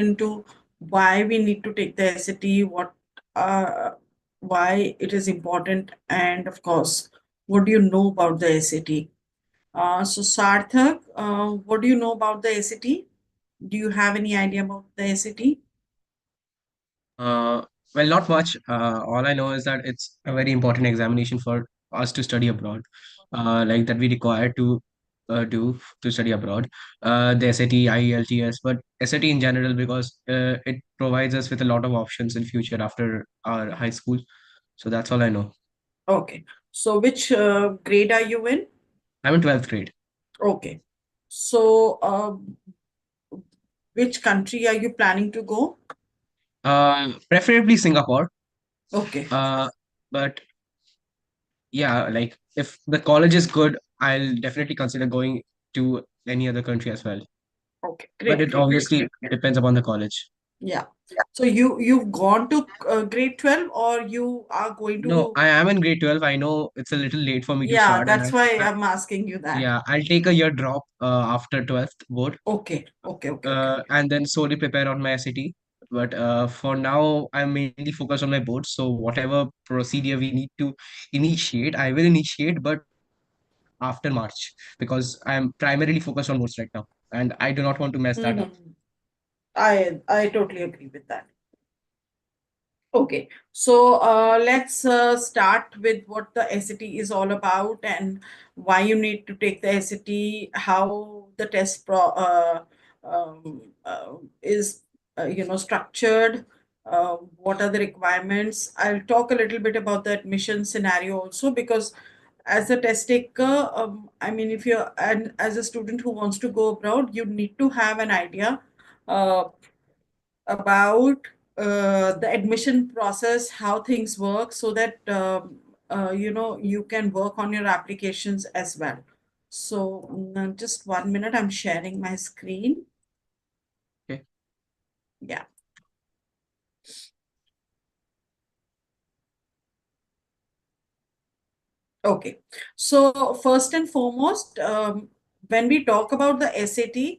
into why we need to take the SAT, uh, why it is important, and of course, what do you know about the SAT? So Sarthak, what do you know about the SAT? Do you have any idea about the SAT? Uh, well, not much. All I know is that it's a very important examination for us to study abroad, like that we require to do to study abroad. The SAT, IELTS, but SAT in general because it provides us with a lot of options in future after our high school. So that's all I know. Okay. So which grade are you in? I'm in 12th grade. Okay. So which country are you planning to go? Preferably Singapore. Okay. Uh, but yeah, like if the college is good, I'll definitely consider going to any other country as well. Okay. But Great. it Great. obviously depends upon the college. Yeah. So you've gone to grade 12 or you are going No, to. I am in grade 12. I know it's a little late for me to Yeah, start, and that's why I'm asking you that. yeah, I'll take a year drop after 12th board, Okay. Okay. Okay. Okay. and then slowly prepare on my SAT. But for now, I'm mainly focused on my boards. So whatever procedure we need to initiate, I will initiate, but after March because I'm primarily focused on boards right now, and I do not want to mess that up. Hmm. I totally agree with that. Okay, so let's start with what the SAT is all about and why you need to take the SAT, how the test is structured, what are the requirements. I'll talk a little bit about the admission scenario also because as a test taker, I mean, if you're and as a student who wants to go abroad, you need to have an idea uh, about the admission process, how things work, so that you can work on your applications as well. So just 1 minute, I'm sharing my screen. Okay. Yeah. Okay. So first and foremost, when we talk about the SAT,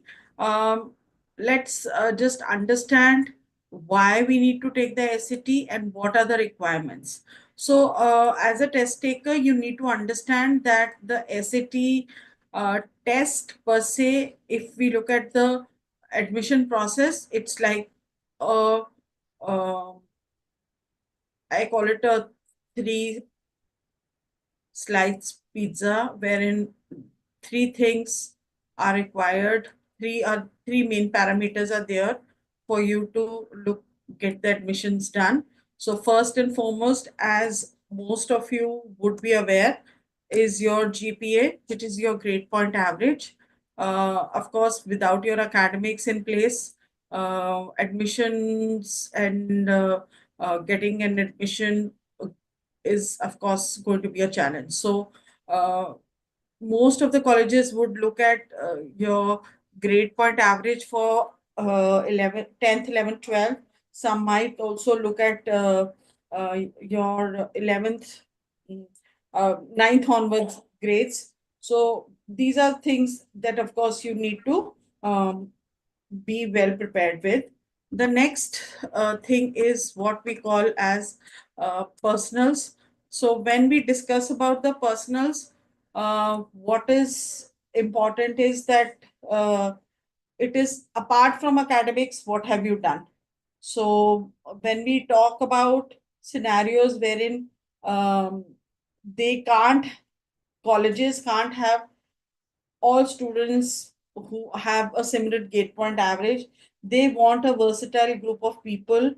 let's just understand why we need to take the SAT and what are the requirements. So as a test taker, you need to understand that the SAT test per se, if we look at the admission process, it's like a, uh, I call it a three slice pizza wherein three things are required, three main parameters are there for you to get the admissions done. So first and foremost, as most of you would be aware, is your GPA, which is your grade point average. Of course, without your academics in place, admissions and getting an admission is of course going to be a challenge. So uh, most of the colleges would look at your grade point average for 11th, 10th, 11th, 12th. Some might also look at your 11th, mm, 9th onwards grades. So these are things that of course you need to um, be well prepared with. The next thing is what we call as personals. So when we discuss about the personals, what is important is that it is apart from academics, what have you done? So when we talk about scenarios wherein um, they can't, colleges can't have all students who have a similar gate point average. They want a versatile group of people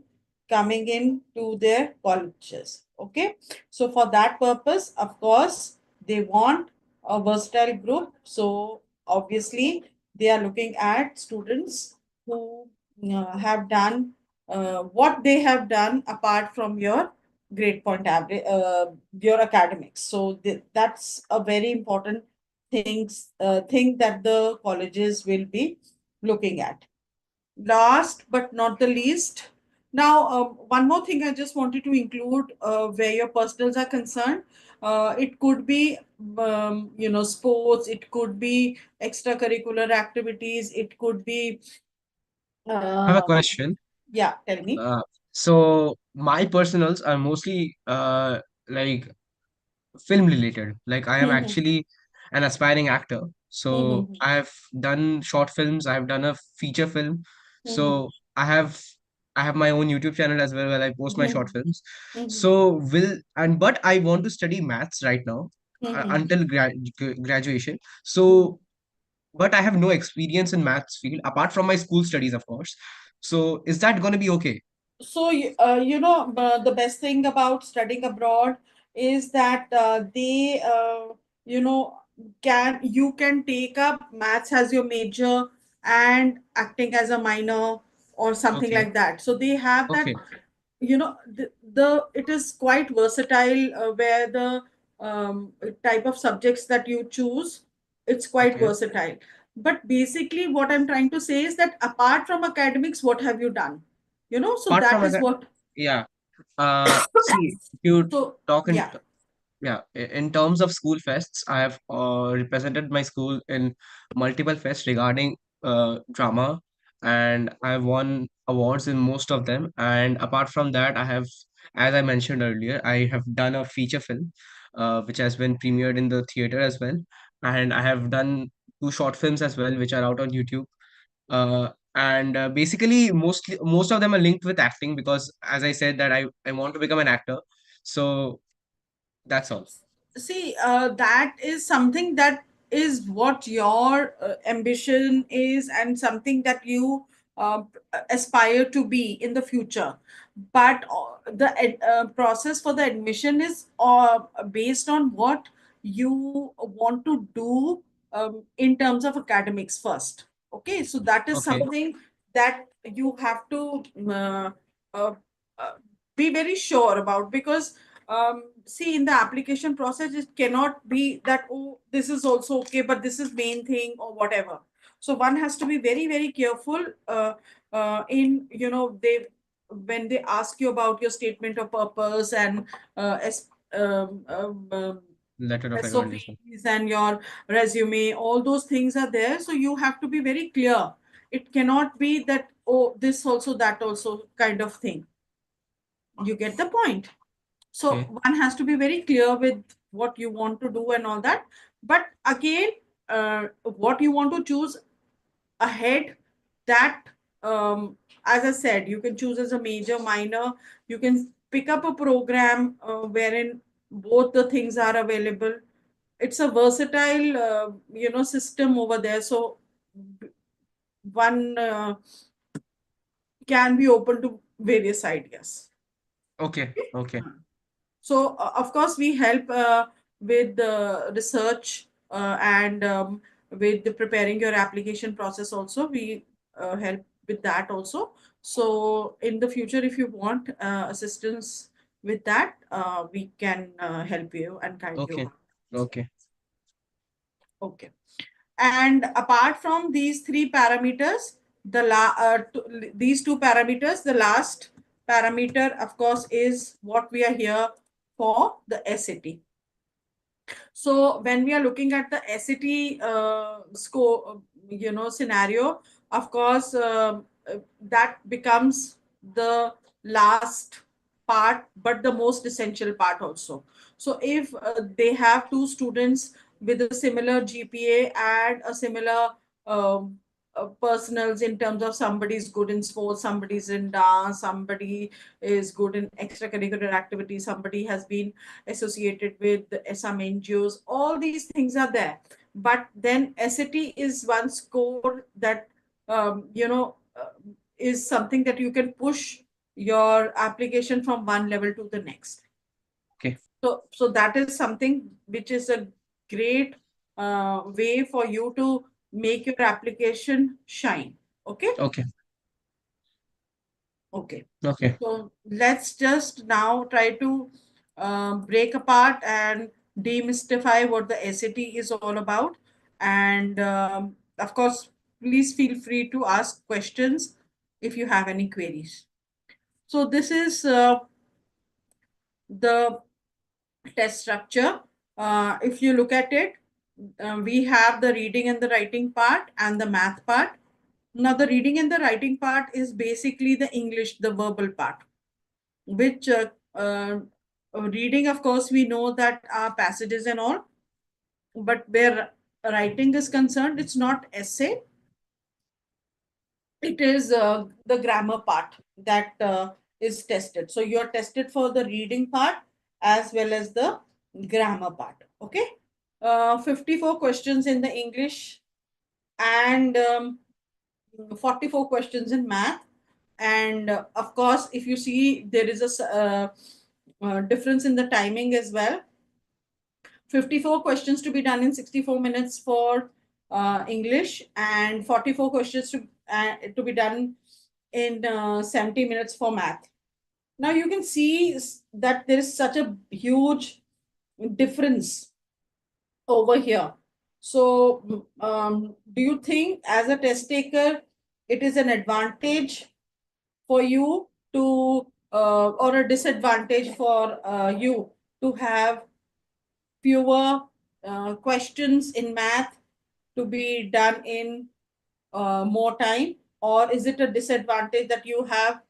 coming in to their colleges. Okay. So for that purpose, of course, they want a versatile group. So obviously, they are looking at students who have done what they have done apart from your grade point average, your academics. So that's a very important thing that the colleges will be looking at. Last but not the least, now one more thing I just wanted to include where your personals are concerned. It could be sports, it could be extracurricular activities, it could be I have a Uh, question. yeah, tell me. So my personals are mostly like film related. Like I am Mhm, actually an aspiring actor. So mhm, I have done short films. I have done a feature film. mhm, So I have my own YouTube channel as well where I post my short mhm, films. mhm, So will and but I want to study maths right now mhm, until graduation. mhm. So but I have no experience in maths field apart from my school studies, of course. So is that going to be okay? So, the best thing about studying abroad is that you know, you can take up maths as your major and acting as a minor or something Okay. like that. So they have that, Okay. the it is quite versatile, where the type of subjects that you choose, it's quite Okay. versatile. But basically, what I'm trying to say is that apart from academics, what have you done? So Apart that from is that, what. yeah. See, if you So talk in yeah. yeah, in terms of school fests, I have represented my school in multiple fests regarding drama, and I have won awards in most of them. And apart from that, I have, as I mentioned earlier, I have done a feature film, which has been premiered in the theater as well, and I have done two short films as well, which are out on YouTube. And basically, most of them are linked with acting because, as I said, that I want to become an actor. So that's all. See, that is something that is what your ambition is, and something that you aspire to be in the future. But the process for the admission is based on what you want to do in terms of academics first. Okay, so that is Okay. something that you have to uh, uh, be very sure about, because see, in the application process, it cannot be that, oh, this is also okay, but this is main thing or whatever. So one has to be very very careful, in they when they ask you about your statement of purpose and um, um, um, Letter of recommendation. SOPs and your resume, all those things are there. So you have to be very clear. It cannot be that, oh, this also, that also kind of thing. You get the point? So Okay. one has to be very clear with what you want to do and all that. But again, what you want to choose ahead, that, as I said, you can choose as a major, minor. You can pick up a program wherein both the things are available. It's a versatile system over there. So one can be open to various ideas. Okay. Okay. So, of course, we help with the research, and with the preparing your application process also. We help with that also. So, in the future, if you want assistance with that, we can help you and guide you. Okay. Okay. Okay. And apart from these three parameters, these two parameters, the last parameter, of course, is what we are here for, the SAT. So when we are looking at the SAT score, scenario, of course, that becomes the last part, but the most essential part also. So if they have two students with a similar GPA and a similar um, personals, in terms of somebody's good in sports, somebody's in dance, somebody is good in extracurricular activities, somebody has been associated with some NGOs. All these things are there. But then SAT is one score that, is something that you can push your application from one level to the next. Okay. So that is something which is a great way for you to make your application shine. Okay. Okay. Okay. Okay. So let's just now try to break apart and demystify what the SAT is all about. And of course, please feel free to ask questions if you have any queries. So this is the test structure. If you look at it, we have the reading and the writing part and the math part. Now, the reading and the writing part is basically the English, the verbal part, which reading, of course, we know that are passages and all, but where writing is concerned, it's not essay, it is the grammar part that is tested. So you're tested for the reading part as well as the grammar part. Okay. 54 questions in the English and 44 questions in math. And of course, if you see, there is a difference in the timing as well. 54 questions to be done in 64 minutes for English and 44 questions to be done in 70 minutes for math. Now you can see that there is such a huge difference over here. So, do you think as a test taker, it is an advantage for you to, or a disadvantage for you to have fewer questions in math to be done in more time? Or is it a disadvantage that you have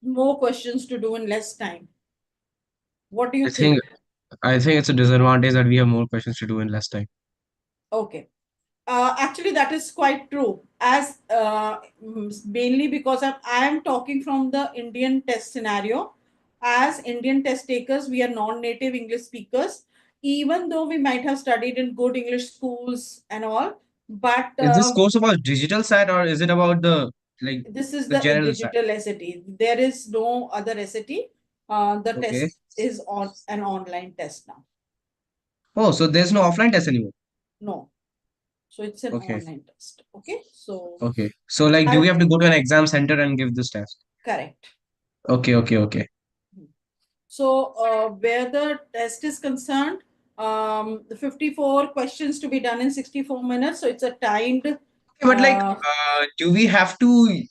more questions to do in less time? What do I you think think? I think it's a disadvantage that we have more questions to do in less time. Okay. Actually, that is quite true. As mainly because I am talking from the Indian test scenario. As Indian test takers, we are non-native English speakers. Even though we might have studied in good English schools and all, but Is this course about digital side or is it about like this is the the general side? digital SAT. There is no other SAT. The Okay. test is on an online test now. Oh, so there's no offline test anymore. No, so it's an Okay. online test. Okay, so Okay. So like, do we I'll have to go to an exam center and give this test? correct. Okay. Okay. Okay. So, where the test is concerned, the 54 questions to be done in 64 minutes. So, it's a timed. But like, Uh, do we have to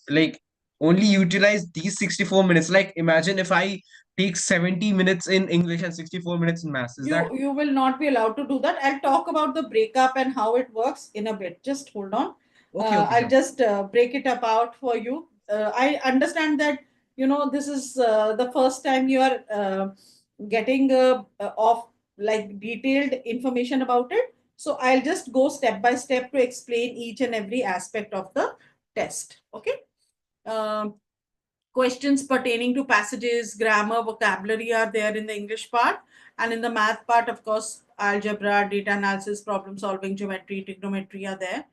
like only utilize these 64 minutes? Like, imagine if I take 70 minutes in English and 64 minutes in maths. Is that you will not be allowed to do that. I'll talk about the breakup and how it works in a bit. Just hold on. okay? Okay, I'll sure. just break it up out for you. I understand that this is the first time you are getting off like detailed information about it. So I'll just go step by step to explain each and every aspect of the test. Okay. Um, Questions pertaining to passages, grammar, vocabulary are there in the English part. And in the math part, of course, algebra, data analysis, problem solving, geometry, trigonometry are there.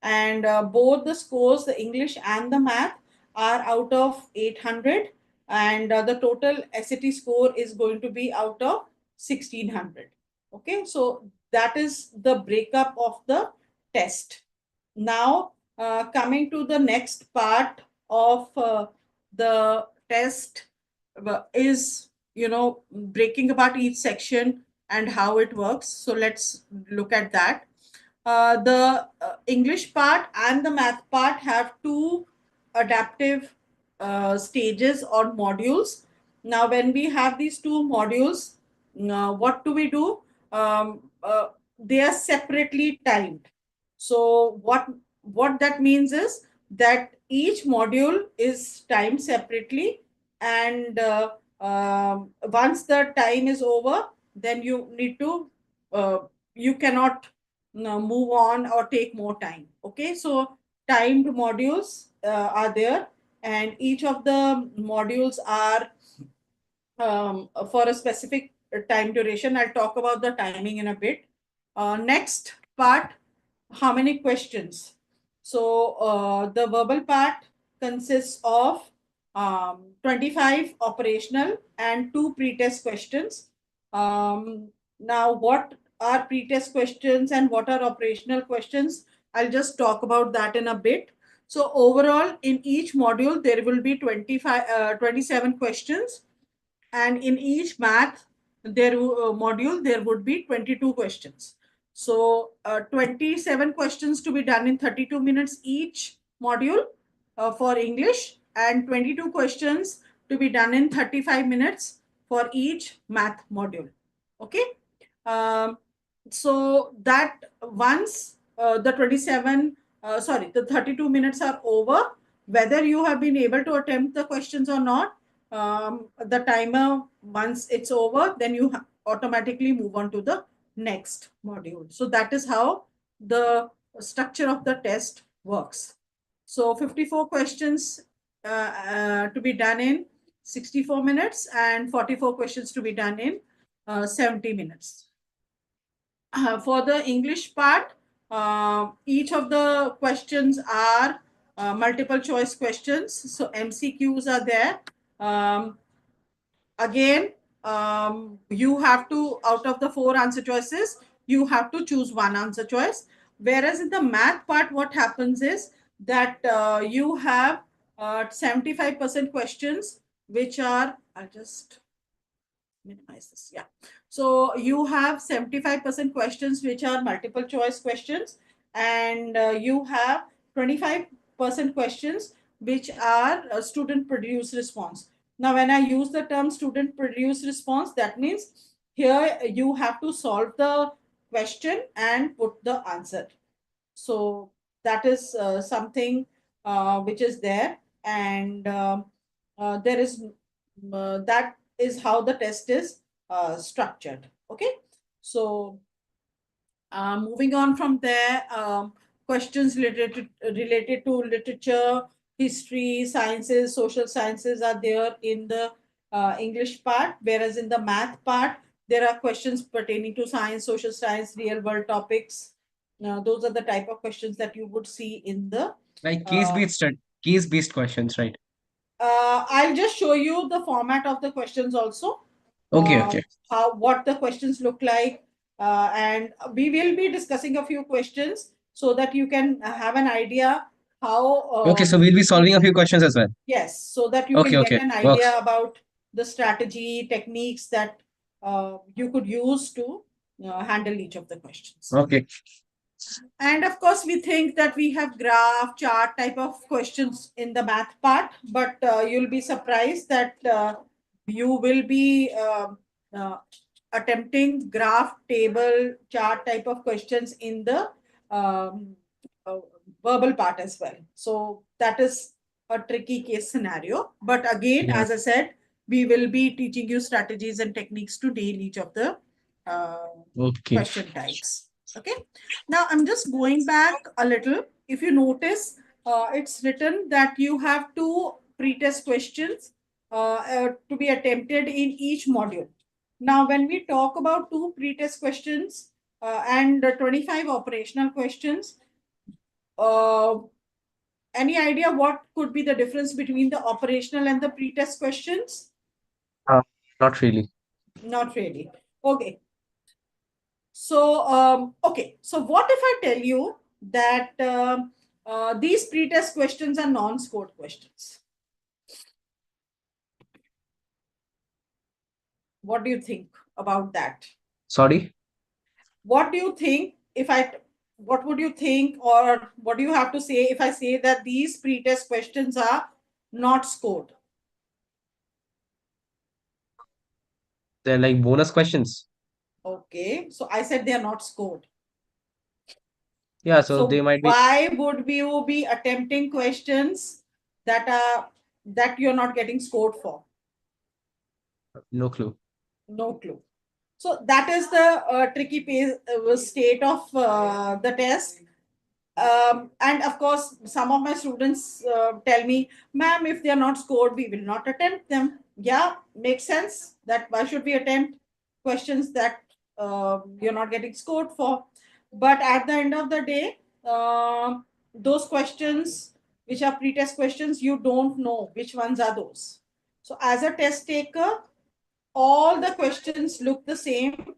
And both the scores, the English and the math, are out of 800. And the total SAT score is going to be out of 1600. Okay, so that is the breakup of the test. Now, coming to the next part of the test is breaking apart each section and how it works. So let's look at that. The English part and the math part have two adaptive stages or modules. Now, when we have these two modules, what do we do? They are separately timed. So what that means is that each module is timed separately, and once the time is over, then you need to you cannot move on or take more time. Okay, so timed modules are there, and each of the modules are for a specific time duration. I'll talk about the timing in a bit. Next part, how many questions? So the verbal part consists of 25 operational and two pre-test questions. Now, what are pre-test questions and what are operational questions? I'll just talk about that in a bit. So overall, in each module, there will be 27 questions, and in each math module there would be 22 questions. So 27 questions to be done in 32 minutes each module for English, and 22 questions to be done in 35 minutes for each math module. Okay. um, so that once the 27 sorry, the 32 minutes are over. Whether you have been able to attempt the questions or not, the timer, once it's over, then you automatically move on to the next module. So that is how the structure of the test works. So 54 questions to be done in 64 minutes and 44 questions to be done in 70 minutes. For the English part, each of the questions are multiple choice questions. So MCQs are there. Um, Again, you have to, out of the four answer choices, you have to choose one answer choice. Whereas in the math part, what happens is that you have 75% questions, which are, I'll just minimize this. Yeah. So you have 75% questions which are multiple choice questions, and you have 25% questions which are student produced response. Now, when I use the term student produced response, that means here you have to solve the question and put the answer. So that is something which is there, and there is that is how the test is structured. Okay, so moving on from there, questions related to literature, history, sciences, social sciences are there in the English part, whereas in the math part there are questions pertaining to science, social science, real world topics. Now, those are the type of questions that you would see in the Like uh, case based questions, right? I'll just show you the format of the questions also, Okay, uh, okay. how what the questions look like, and we will be discussing a few questions so that you can have an idea how. Okay, so we'll be solving a few questions as well. Yes, so that you can Okay, get okay. an Works. idea about the strategy techniques that you could use to handle each of the questions. Okay. And of course, we think that we have graph, chart type of questions in the math part, but you'll be surprised that you will be uh, attempting graph, table, chart type of questions in the um, uh, verbal part as well. So that is a tricky case scenario. But again, Yeah. as I said, we will be teaching you strategies and techniques to deal each of the uh, Okay. question types. Okay. Now I'm just going back a little. If you notice, it's written that you have two pre-test questions to be attempted in each module. Now, when we talk about two pre-test questions and 25 operational questions, uh, any idea what could be the difference between the operational and the pre-test questions? Uh, Not really. Not really. Okay. So, okay. So, what if I tell you that these pre-test questions are non-scored questions? What do you think about that? Sorry. What do you think if I, what would you think, or what do you have to say if I say that these pre-test questions are not scored? They're like bonus questions. Okay. So, I said they are not scored. Yeah, so they So, might be why would you be attempting questions that are that you're not getting scored for? no clue. No clue. So that is the tricky state of the test. And of course, some of my students tell me, ma'am, if they are not scored, we will not attempt them. Yeah, makes sense. That why should we attempt questions that you're not getting scored for? But at the end of the day, those questions which are pre-test questions, you don't know which ones are those. So as a test taker, all the questions look the same,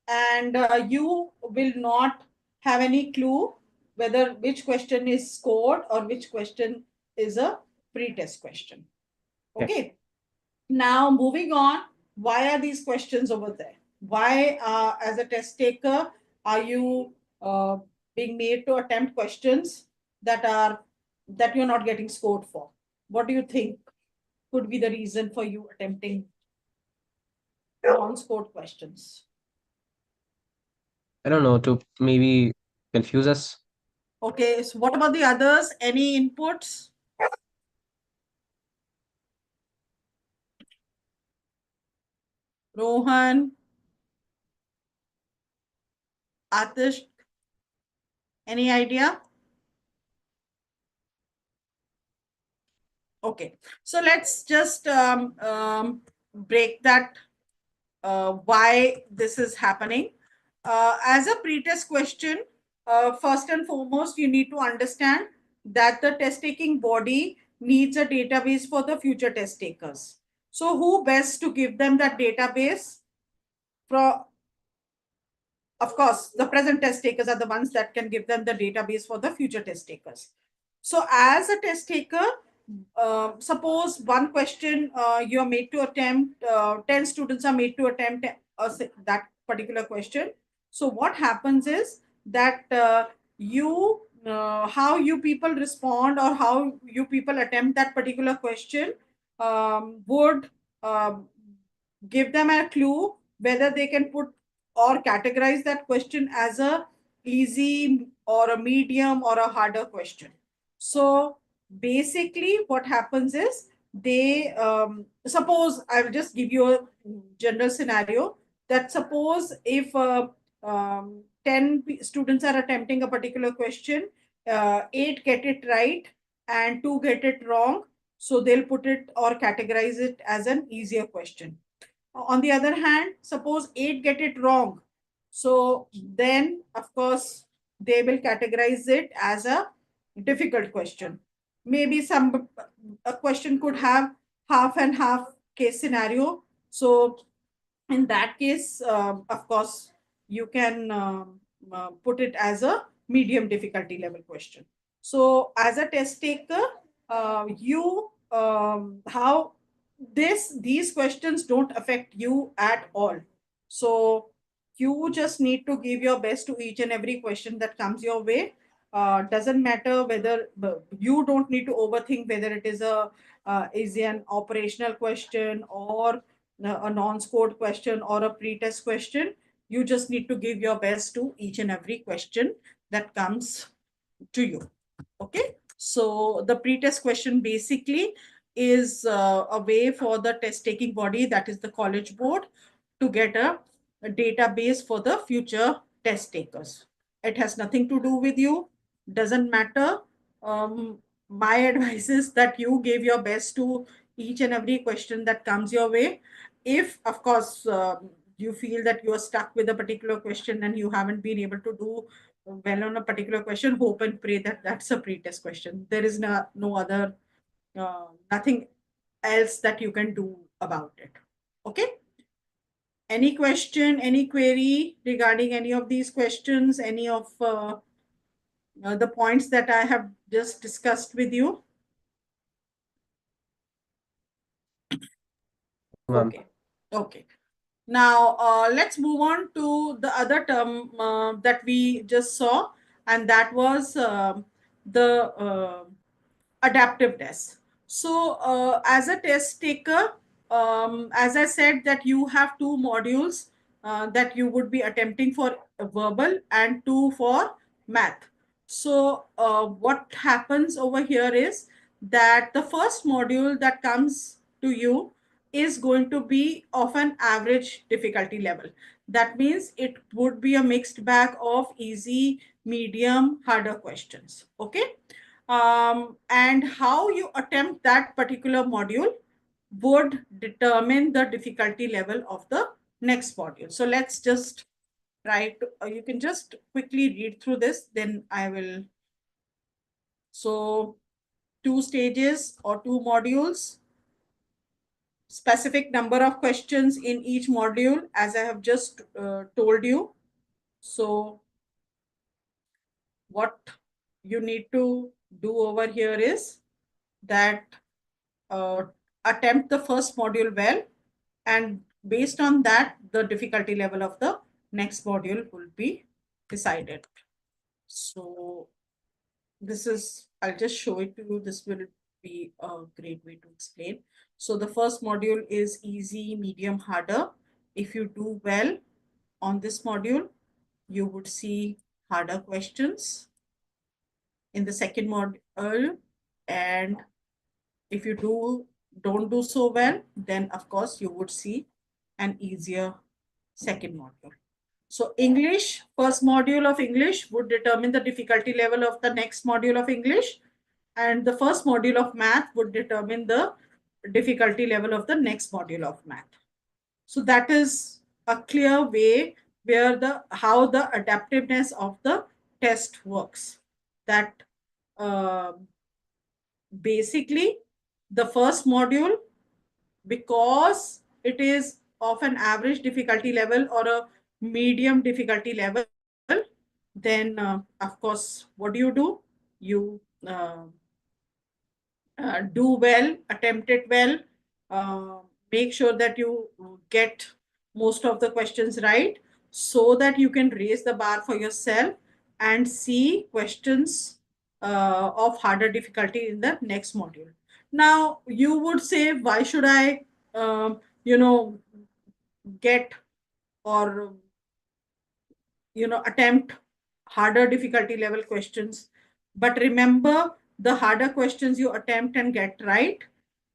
and you will not have any clue whether which question is scored or which question is a pre-test question. Yeah. Okay, now moving on, why are these questions over there? Why as a test taker are you being made to attempt questions that are that you're not getting scored for? What do you think could be the reason for you attempting non-scored questions? I don't know, to maybe confuse us. Okay, so what about the others? Any inputs? Rohan, Atish, any idea? Okay, so let's just break that why this is happening. As a pretest question, first and foremost, you need to understand that the test taking body needs a database for the future test takers. So, who best to give them that database? From, of course, the present test takers are the ones that can give them the database for the future test takers. So, as a test taker, suppose one question you're made to attempt, 10 students are made to attempt that particular question. So, what happens is that how you people respond or how you people attempt that particular question would um, give them a clue whether they can put or categorize that question as a easy or a medium or a harder question. So basically what happens is they suppose I'll just give you a general scenario that suppose if 10 students are attempting a particular question, 8 get it right and 2 get it wrong, so they'll put it or categorize it as an easier question. On the other hand, suppose 8 get it wrong. So then, of course, they will categorize it as a difficult question. Maybe some a question could have half and half case scenario. So in that case, of course, you can put it as a medium difficulty level question. So as a test taker, you how these questions don't affect you at all. So you just need to give your best to each and every question that comes your way. Doesn't matter whether you don't need to overthink whether it is an operational question or a non-scored question or a pre-test question. You just need to give your best to each and every question that comes to you. Okay. So the pre-test question basically is a way for the test taking body, that is the college board, to get a database for the future test takers. It has nothing to do with you, doesn't matter. My advice is that you give your best to each and every question that comes your way. If, of course, you feel that you are stuck with a particular question and you haven't been able to do well on a particular question, hope and pray that that's a pre-test question. There is no other, nothing else that you can do about it. Okay. Any question, any query regarding any of these questions, any of the points that I have just discussed with you? Ma'am. Okay. Okay. Now, let's move on to the other term that we just saw, and that was the adaptive test. So, as a test taker, as I said, that you have two modules that you would be attempting for verbal and two for math. So, what happens over here is that the first module that comes to you is going to be of an average difficulty level. That means it would be a mixed bag of easy, medium, harder questions. Okay. And how you attempt that particular module would determine the difficulty level of the next module. So let's just try to, you can just quickly read through this, then I will. So, two stages or two modules, specific number of questions in each module, as I have just told you. So, what you need to do over here is that uh, attempt the first module well, and based on that, the difficulty level of the next module will be decided. So, this is, I'll just show it to you. This will be a great way to explain. So the first module is easy, medium, harder. If you do well on this module, you would see harder questions. in the second module. And if you don't do so well, then of course you would see an easier second module. So English, first module of English would determine the difficulty level of the next module of English, and the first module of math would determine the difficulty level of the next module of math. So that is a clear way where the how the adaptiveness of the test works. That uh, basically the first module, because it is of an average difficulty level or a medium difficulty level, then of course what do? You do well, attempt it well, uh, make sure that you get most of the questions right, so that you can raise the bar for yourself and see questions of harder difficulty in the next module. Now, you would say, why should I, you know, get or attempt harder difficulty level questions? But remember, the harder questions you attempt and get right,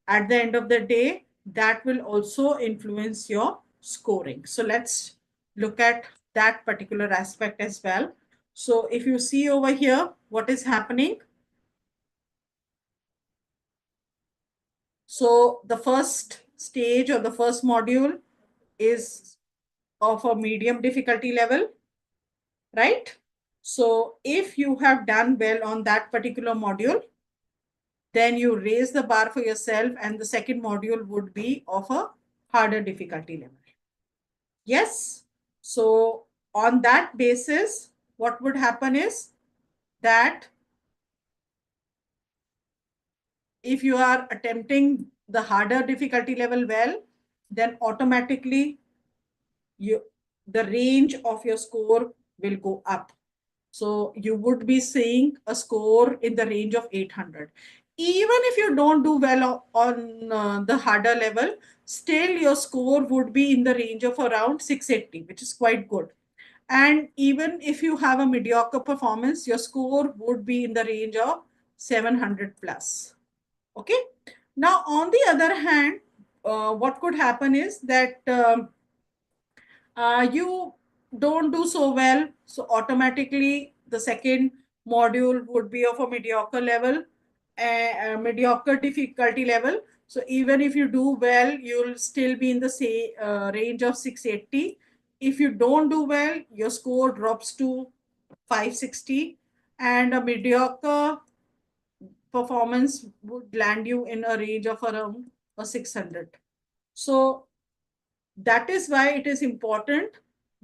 at the end of the day, that will also influence your scoring. So let's look at that particular aspect as well. So if you see over here what is happening, so the first stage or the first module is of a medium difficulty level, right? So if you have done well on that particular module, then you raise the bar for yourself, and the second module would be of a harder difficulty level. Yes. So on that basis, what would happen is that if you are attempting the harder difficulty level well, then automatically you the range of your score will go up. So you would be seeing a score in the range of 800. Even if you don't do well on the harder level, still your score would be in the range of around 680, which is quite good. And even if you have a mediocre performance, your score would be in the range of 700 plus. Okay. Now, on the other hand, what could happen is that you don't do so well. So automatically the second module would be of a mediocre level, a mediocre difficulty level. So even if you do well, you'll still be in the same range of 680. If you don't do well, your score drops to 560, and a mediocre performance would land you in a range of around a 600. So that is why it is important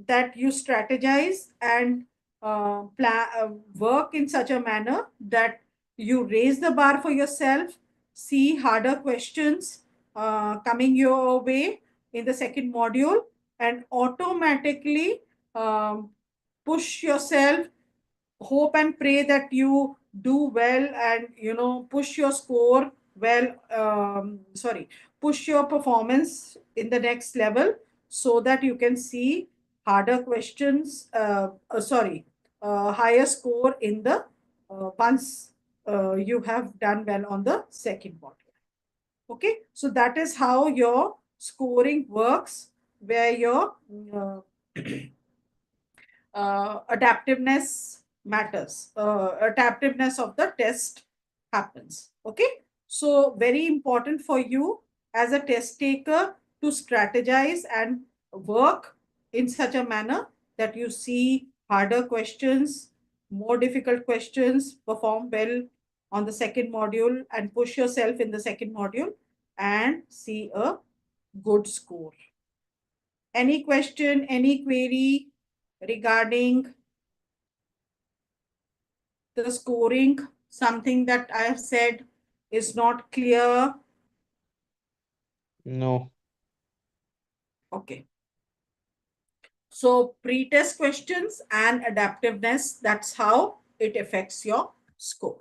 that you strategize and work in such a manner that you raise the bar for yourself, see harder questions coming your way in the second module, and automatically um, push yourself, hope and pray that you do well, and push your score well, sorry, push your performance in the next level, so that you can see harder questions, sorry, higher score in the once you have done well on the second module. Okay, so that is how your scoring works, where your uh, adaptiveness matters. Adaptiveness of the test happens. Okay. So very important for you as a test taker to strategize and work in such a manner that you see harder questions, more difficult questions, perform well on the second module and push yourself in the second module and see a good score. Any question, any query regarding the scoring, something that I have said is not clear? No. Okay. So pre-test questions and adaptiveness, that's how it affects your score.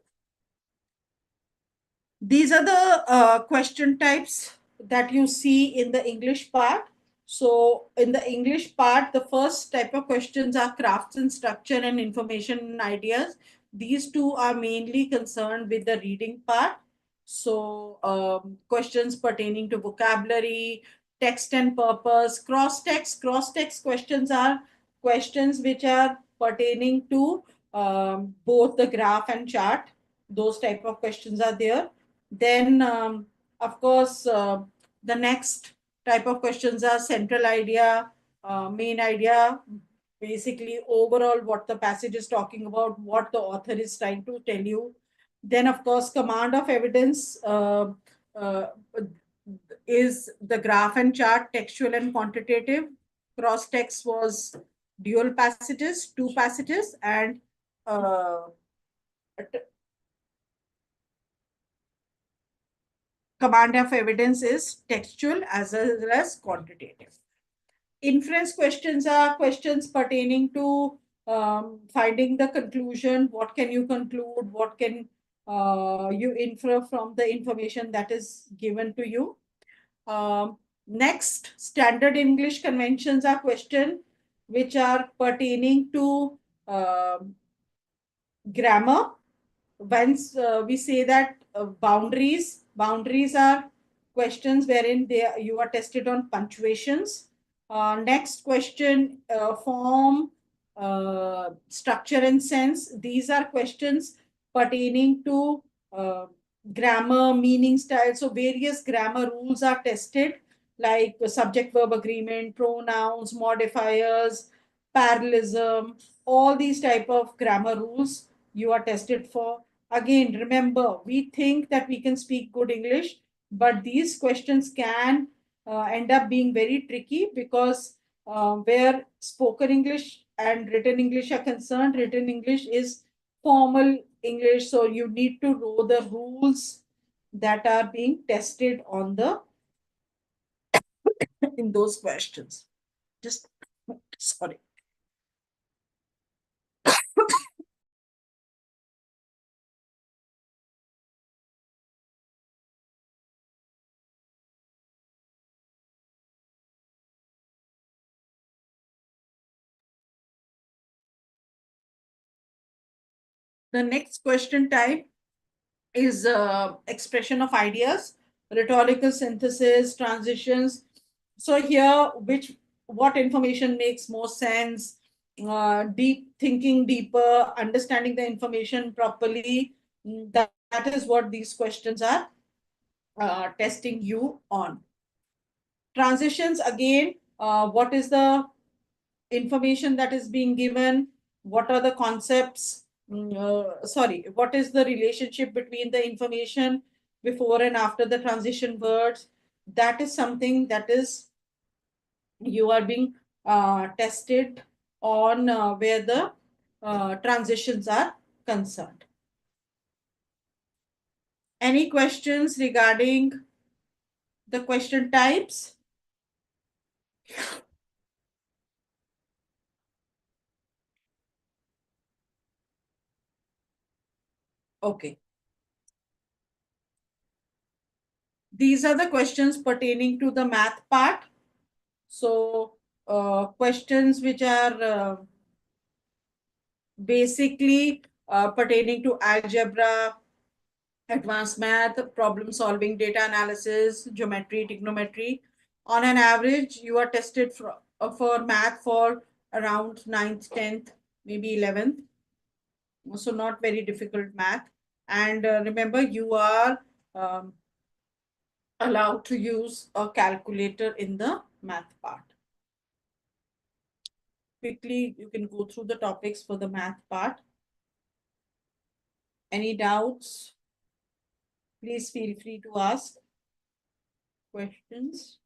These are the question types that you see in the English part. So in the English part, the first type of questions are crafts and structure and information and ideas. These two are mainly concerned with the reading part. So, questions pertaining to vocabulary, text and purpose, cross text questions are questions which are pertaining to both the graph and chart. Those type of questions are there. Then, of course, the next type of questions are central idea, main idea, basically overall what the passage is talking about, what the author is trying to tell you. Then, of course, command of evidence uh, is the graph and chart, textual and quantitative. Cross text was dual passages, two passages, and uh, command of evidence is textual as well as quantitative. Inference questions are questions pertaining to finding the conclusion. What can you conclude? What can you infer from the information that is given to you? Next, standard English conventions are questions which are pertaining to grammar. Once we say that boundaries are questions wherein you are tested on punctuations. Next question, form, structure and sense. These are questions pertaining to grammar, meaning, style. So various grammar rules are tested, like subject verb agreement, pronouns, modifiers, parallelism, all these type of grammar rules you are tested for. Again, remember, we think that we can speak good English, but these questions can end up being very tricky because where spoken English and written English are concerned, written English is formal English, so you need to know the rules that are being tested on the in those questions. Just sorry. The next question type is expression of ideas, rhetorical synthesis, transitions. So here, which what information makes more sense? Deep thinking, deeper understanding the information properly. That is what these questions are testing you on. Transitions again. What is the information that is being given? What are the concepts? Sorry, what is the relationship between the information before and after the transition words? That is something that is you are being tested on where the transitions are concerned. Any questions regarding the question types? Okay. These are the questions pertaining to the math part. So, questions which are basically pertaining to algebra, advanced math, problem solving, data analysis, geometry, trigonometry. On an average, you are tested for math for around ninth, 10th, maybe 11th. So, not very difficult math. And remember, you are allowed to use a calculator in the math part. Quickly, you can go through the topics for the math part. Any doubts? Please feel free to ask questions.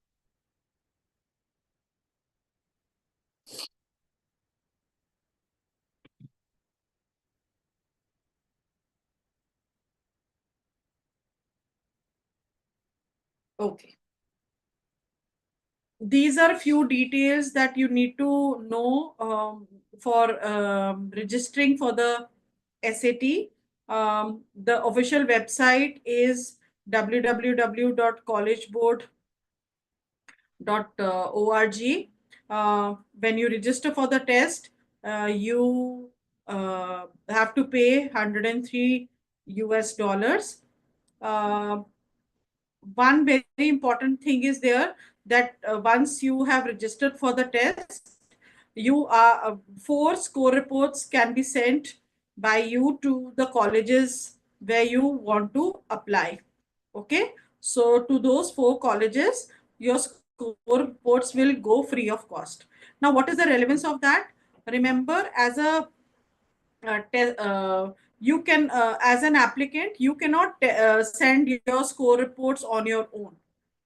Okay. These are a few details that you need to know for registering for the SAT. The official website is www.collegeboard.org. When you register for the test, you have to pay $103. Uh, One very important thing is there that once you have registered for the test, you are four score reports can be sent by you to the colleges where you want to apply. Okay, so to those four colleges, your score reports will go free of cost. Now, what is the relevance of that? Remember, as a you can as an applicant you cannot send your score reports on your own.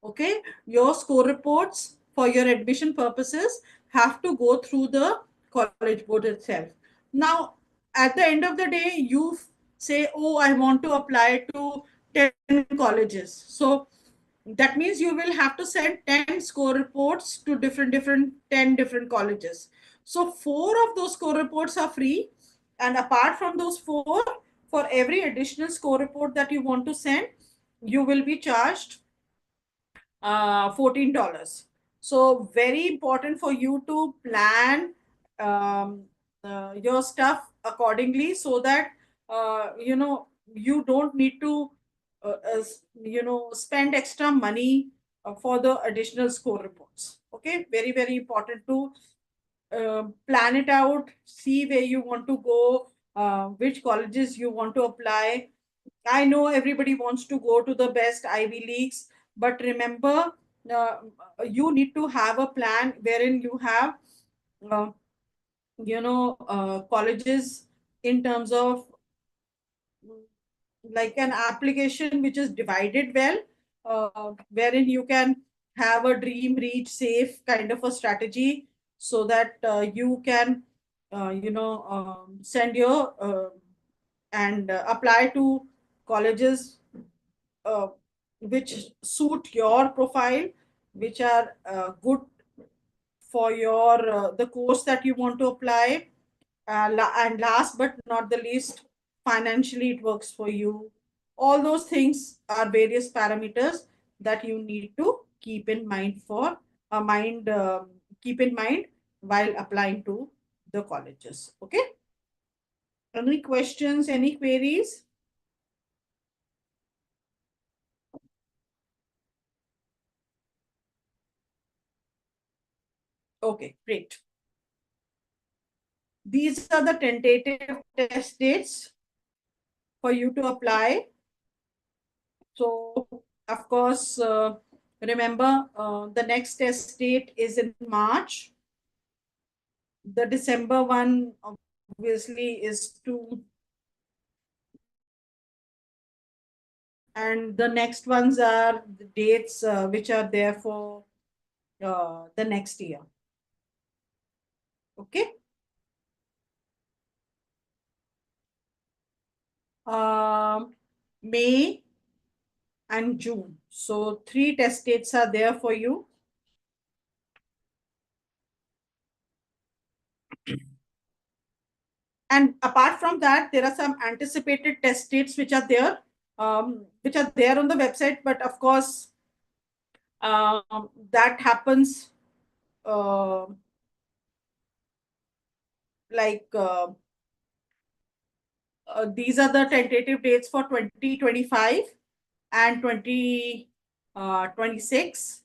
Okay, your score reports for your admission purposes have to go through the college board itself. Now, at the end of the day, you say, oh, I want to apply to 10 colleges, so that means you will have to send 10 score reports to different 10 different colleges. So four of those score reports are free, and apart from those four, for every additional score report that you want to send, you will be charged $14. So very important for you to plan um, your stuff accordingly, so that you don't need to spend extra money for the additional score reports. Okay, very important to plan it out, see where you want to go, which colleges you want to apply. I know everybody wants to go to the best Ivy Leagues, but remember, uh, you need to have a plan wherein you have, uh, colleges in terms of like an application which is divided well, wherein you can have a dream reach safe kind of a strategy, so that you can send your and apply to colleges uh, which suit your profile, which are good for your the course that you want to apply, and last but not the least, financially it works for you. All those things are various parameters that you need to keep in mind for mind keep in mind while applying to the colleges. Okay, any questions, any queries? Okay, great. These are the tentative test dates for you to apply. So, of course, remember the next test date is in March. The December one obviously is to, and the next ones are the dates which are there for the next year. Okay. May and June. So three test dates are there for you. And apart from that, there are some anticipated test dates which are there on the website. But of course, that happens uh, like these are the tentative dates for 2025 and 2026.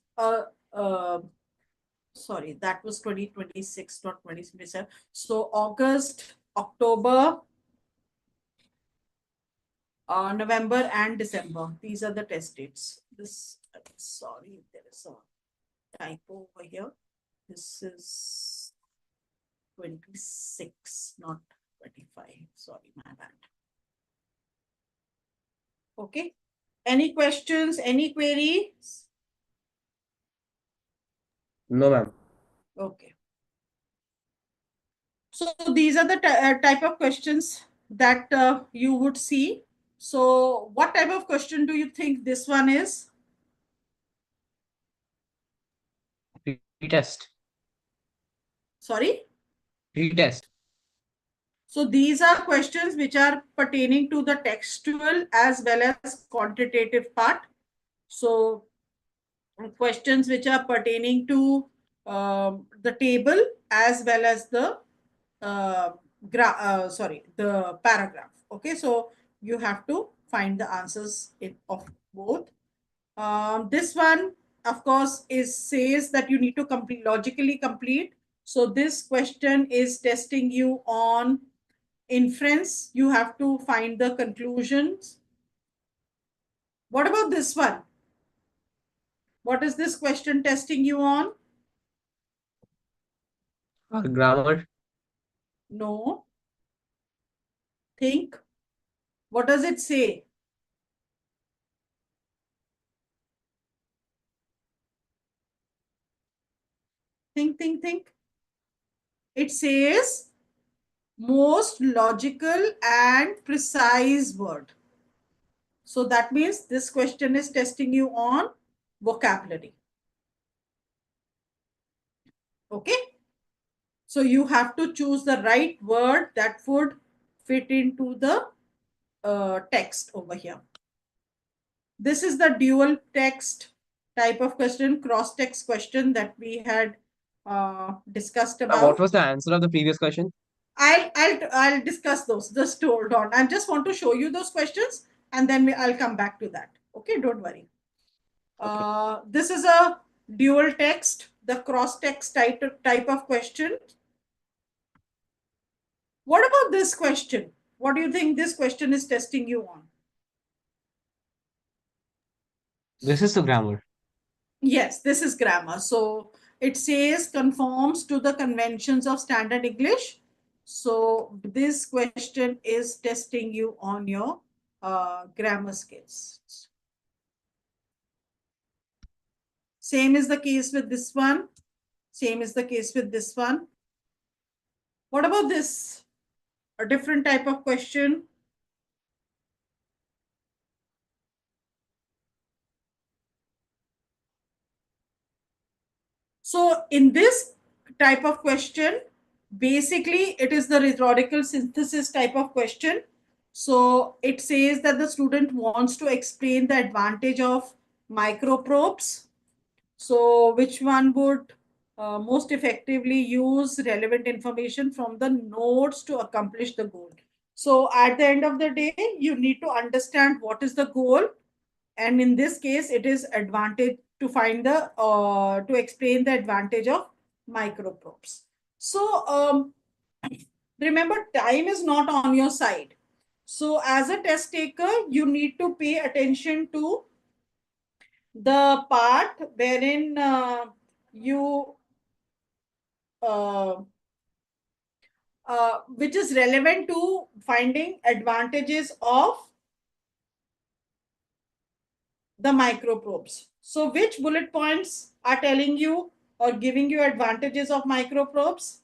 Sorry, that was 2026, not 2027. So August, October, November, and December. These are the test dates. Sorry, there is a typo over here. This is 26, not 25. Sorry, my bad. Okay. Any questions? Any queries? No, ma'am. Okay. So these are the type of questions that you would see. So what type of question do you think this one is? Retest. Sorry. Retest. So these are questions which are pertaining to the textual as well as quantitative part. So questions which are pertaining to the table as well as the the paragraph. Okay, so you have to find the answers of both. This one, of course, is says that you need to complete logically complete. So this question is testing you on inference. You have to find the conclusions. What about this one? What is this question testing you on? Grammar. No. Think. What does it say? Think. It says most logical and precise word. So that means this question is testing you on vocabulary. Okay. So you have to choose the right word that would fit into the text over here. This is the dual text type of question, cross text question that we had discussed What about. was the answer of the previous question? I'll discuss those. Just hold on. I just want to show you those questions, and then I'll come back to that. Okay, don't worry. Okay. This is a dual text, the cross text type of question. What about this question? What do you think this question is testing you on? This is the grammar. Yes, this is grammar. So it says conforms to the conventions of standard English. So this question is testing you on your grammar skills. Same is the case with this one. Same is the case with this one. What about this? A different type of question. So in this type of question, basically it is the rhetorical synthesis type of question. So it says that the student wants to explain the advantage of microprobes. So which one would most effectively use relevant information from the nodes to accomplish the goal? So at the end of the day, you need to understand what is the goal, and in this case it is advantage to find the to explain the advantage of microprobes. So remember, time is not on your side. So as a test taker, you need to pay attention to the part wherein you uh, which is relevant to finding advantages of the microprobes. So which bullet points are telling you or giving you advantages of microprobes?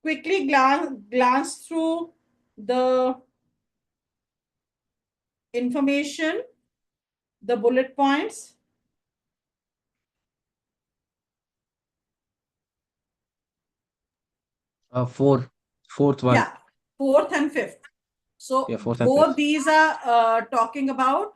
Quickly glance through the information, the bullet points. Fourth one. Yeah, fourth and fifth. So Yeah, fourth and both fifth. these are talking about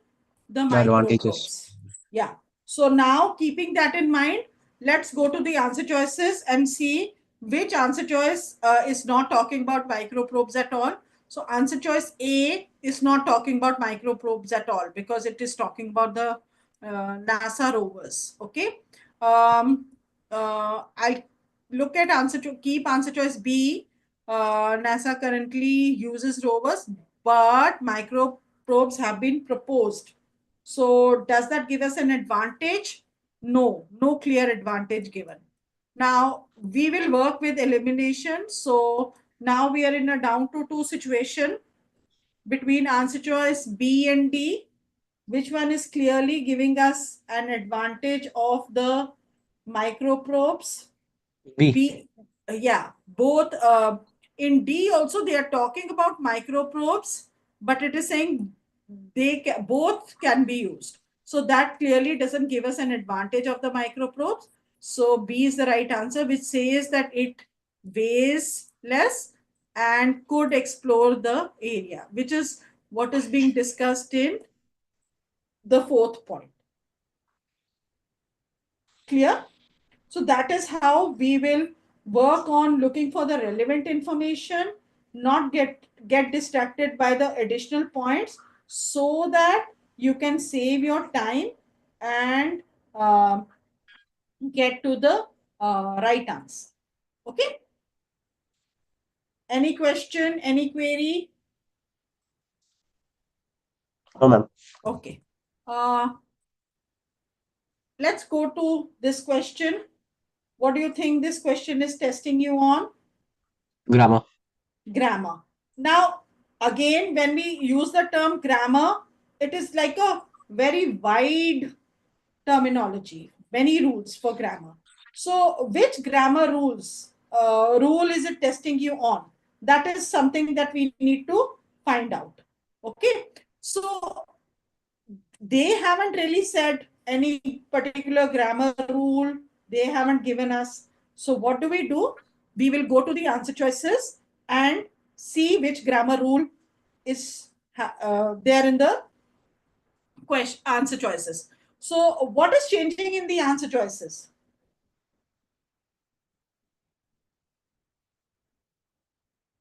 the The advantages. microprobes. Yeah. So now keeping that in mind, let's go to the answer choices and see which answer choice is not talking about microprobes at all. So answer choice A is not talking about microprobes at all because it is talking about the NASA rovers. Okay. I'll look at answer to keep answer choice B. NASA currently uses rovers, but microprobes have been proposed. So does that give us an advantage? No, no clear advantage given. Now we will work with elimination. So now we are in a down to two situation between answer choice B and D. Which one is clearly giving us an advantage of the microprobes? B. B, yeah, both. In D also they are talking about microprobes, but it is saying both can be used. So that clearly doesn't give us an advantage of the microprobes. So B is the right answer, which says that it weighs less and could explore the area, which is what is being discussed in the fourth point. Clear? So that is how we will work on looking for the relevant information, not get distracted by the additional points, so that you can save your time and um, get to the right answer. Okay. Any question, any query? No, ma'am. Okay. uh, let's go to this question. What do you think this question is testing you on? Grammar. Grammar. Now, again, when we use the term grammar, it is like a very wide terminology, many rules for grammar. So, which grammar rule is it testing you on? That is something that we need to find out. Okay. So, they haven't really said any particular grammar rule, they haven't given us. So what do? We will go to the answer choices and see which grammar rule is there in the question answer choices. So what is changing in the answer choices?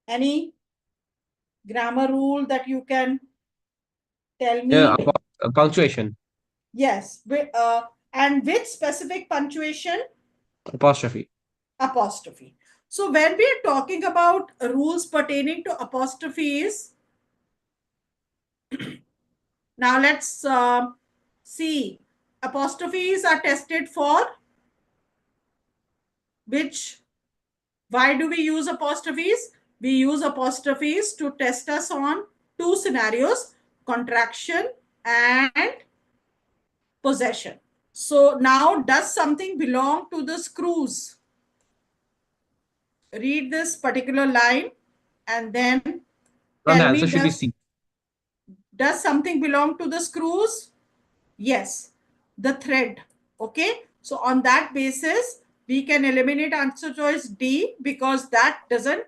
Any grammar rule that you can tell Yeah, me? punctuation. Yes. And which specific punctuation? Apostrophe. Apostrophe. So when we are talking about rules pertaining to apostrophes, now let's see. Apostrophes are tested for which? Why do we use apostrophes? We use apostrophes to test us on two scenarios: contraction and possession. So now, does something belong to the screws? Read this particular line and then Ma'am, the tell answer me, should be C. does something belong to the screws? Yes, the thread. Okay. So on that basis, we can eliminate answer choice D because that doesn't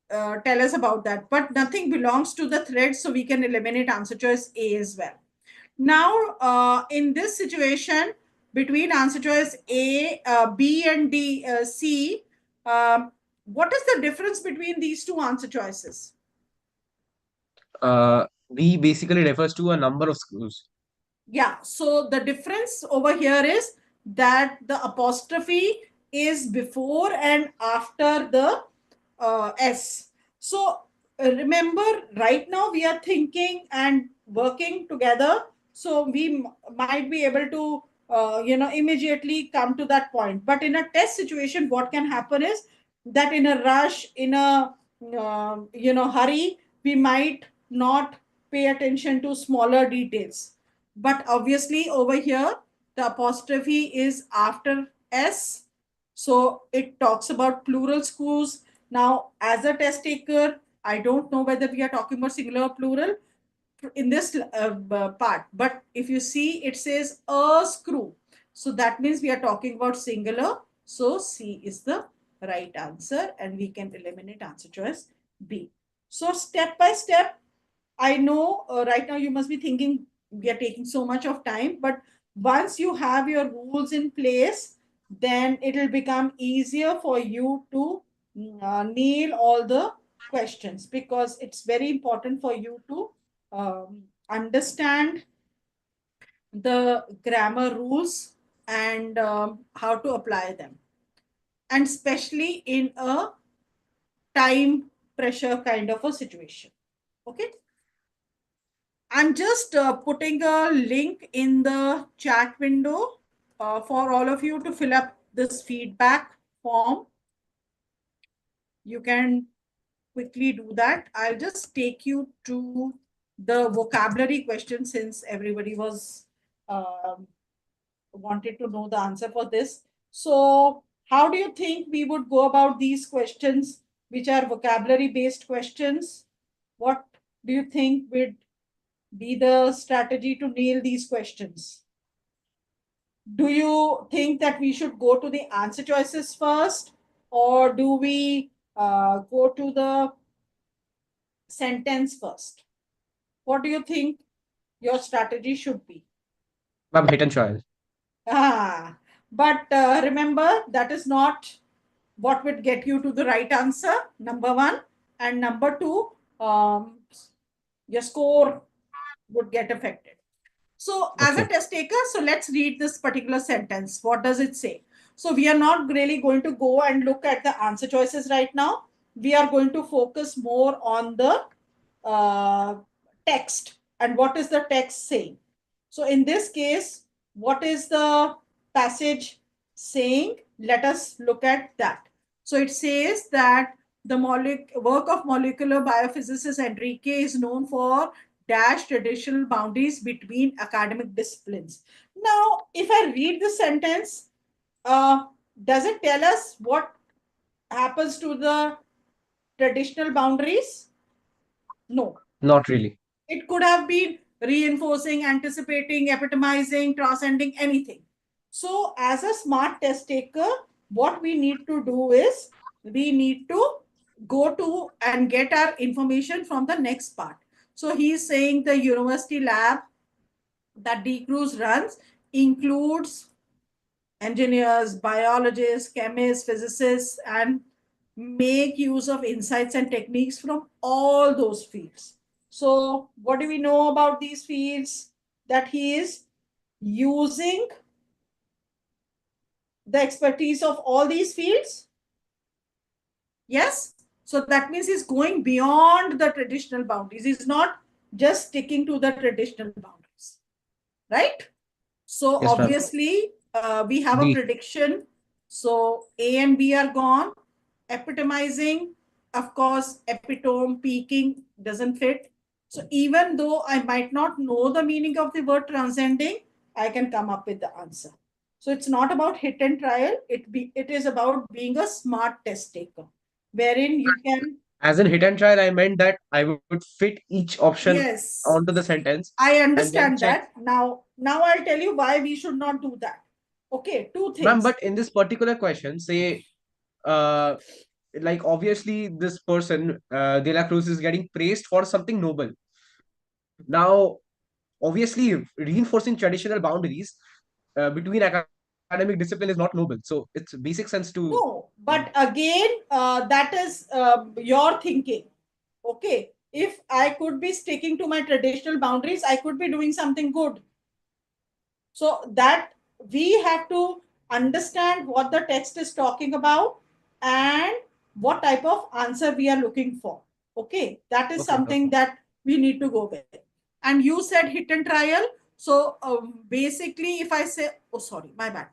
tell us about that. But nothing belongs to the thread, so we can eliminate answer choice A as well. Now, in this situation, between answer choice A, B, and D, C, what is the difference between these two answer choices? B basically refers to a number of screws. Yeah, so the difference over here is that the apostrophe is before and after the S. So remember, right now we are thinking and working together, so we might be able to immediately come to that point. But in a test situation, what can happen is that in a rush, in a hurry, we might not pay attention to smaller details. But obviously over here the apostrophe is after S, so it talks about plural screws. Now, as a test taker, I don't know whether we are talking about singular or plural in this part, but if you see, it says a screw, so that means we are talking about singular. So C is the right answer and we can eliminate answer choice B. So step by step, I know right now you must be thinking we are taking so much of time, but once you have your rules in place, then it will become easier for you to nail all the questions, because it's very important for you to understand the grammar rules and how to apply them, and especially in a time pressure kind of a situation. Okay. I'm just putting a link in the chat window for all of you to fill up this feedback form. You can quickly do that. I'll just take you to the vocabulary question, since everybody was um, wanted to know the answer for this. So, how do you think we would go about these questions, which are vocabulary based questions? What do you think would be the strategy to nail these questions? Do you think that we should go to the answer choices first, or do we go to the sentence first? What do you think your strategy should be? Ma'am, hit and choice. But remember, that is not what would get you to the right answer, number one. And number two, um, your score would get affected. So, as a Okay. test taker, so let's read this particular sentence. What does it say? So, we are not really going to go and look at the answer choices right now. We are going to focus more on the uh, text and what is the text saying. So, in this case, what is the passage saying? Let us look at that. So, it says that the work of molecular biophysicist Enrique is known for dash traditional boundaries between academic disciplines. Now, if I read the sentence, uh, does it tell us what happens to the traditional boundaries? No. Not really. It could have been reinforcing, anticipating, epitomizing, transcending, anything. So, as a smart test taker, what we need to do is we need to go to and get our information from the next part. So, he's saying the university lab that D Cruz runs includes engineers, biologists, chemists, physicists, and make use of insights and techniques from all those fields. So, what do we know about these fields? That he is using the expertise of all these fields. Yes. So, that means he's going beyond the traditional boundaries. He's not just sticking to the traditional boundaries, right? So Yes, ma'am. obviously, we have a D. prediction. So A and B are gone. Epitomizing, of course, epitome, peaking doesn't fit. So even though I might not know the meaning of the word transcending, I can come up with the answer. So it's not about hit and trial. It is about being a smart test taker, wherein you can. As in hit and trial, I meant that I would fit each option Yes, onto the sentence I and then understand check. that. Now I'll tell you why we should not do that. Okay, two Ma'am, things. but in this particular question, say, uh, like obviously this person, De La Cruz, is getting praised for something noble. Now, obviously, reinforcing traditional boundaries between academic discipline is not noble. So it's basic sense to. No, Uh, but again, that is your thinking. Okay, if I could be sticking to my traditional boundaries, I could be doing something good. So that we have to understand what the text is talking about and what type of answer we are looking for. Okay, that is okay, something okay. that we need to go with. And you said hit and trial. So basically, if I say, oh, sorry, my bad.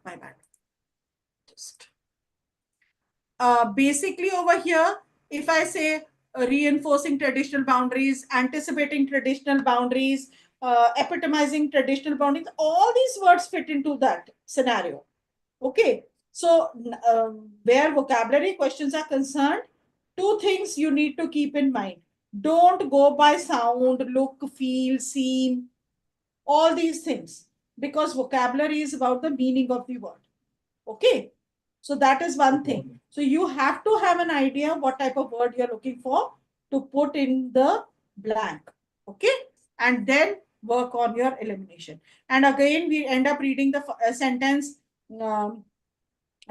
Just basically over here, if I say reinforcing traditional boundaries, anticipating traditional boundaries, epitomizing traditional boundaries, all these words fit into that scenario. Okay. So where vocabulary questions are concerned, two things you need to keep in mind. Don't go by sound, look, feel, seem, all these things, because vocabulary is about the meaning of the word. Okay. So that is one Okay. thing. So you have to have an idea what type of word you're looking for to put in the blank. Okay. And then work on your elimination. And again, we end up reading the sentence um,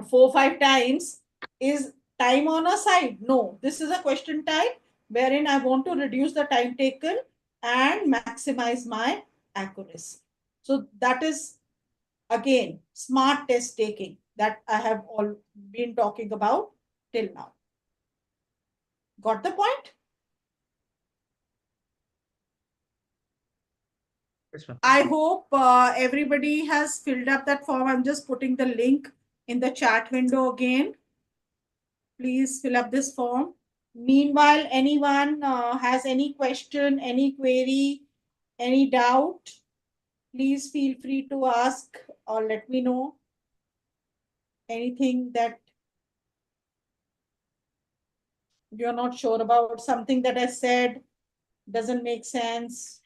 4 5 times. Is time on a side? No, this is a question type wherein I want to reduce the time taken and maximize my accuracy. So that is again smart test taking that I have all been talking about till now. Got the point? Yes, ma'am. I hope everybody has filled up that form. I'm just putting the link in the chat window again. Please fill up this form. Meanwhile, anyone has any question, any query, any doubt, please feel free to ask or let me know anything that you're not sure about, something that I said doesn't make sense,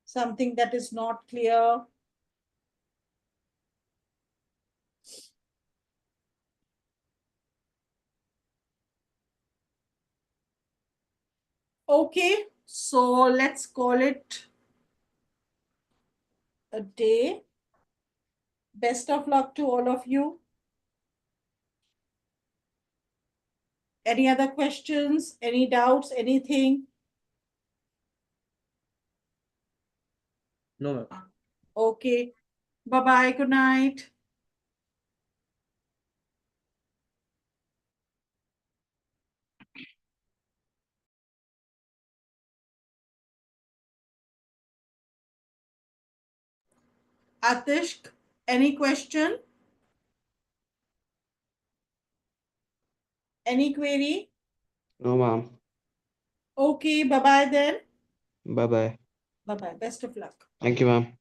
something that is not clear. Okay, so let's call it a day. Best of luck to all of you. Any other questions? Any doubts? Anything? No, ma'am. Okay. Bye bye. Good night. Atishk, any question? Any query? No, ma'am. Okay. Bye bye then. Bye bye. Bye bye. Best of luck. Thank you, ma'am.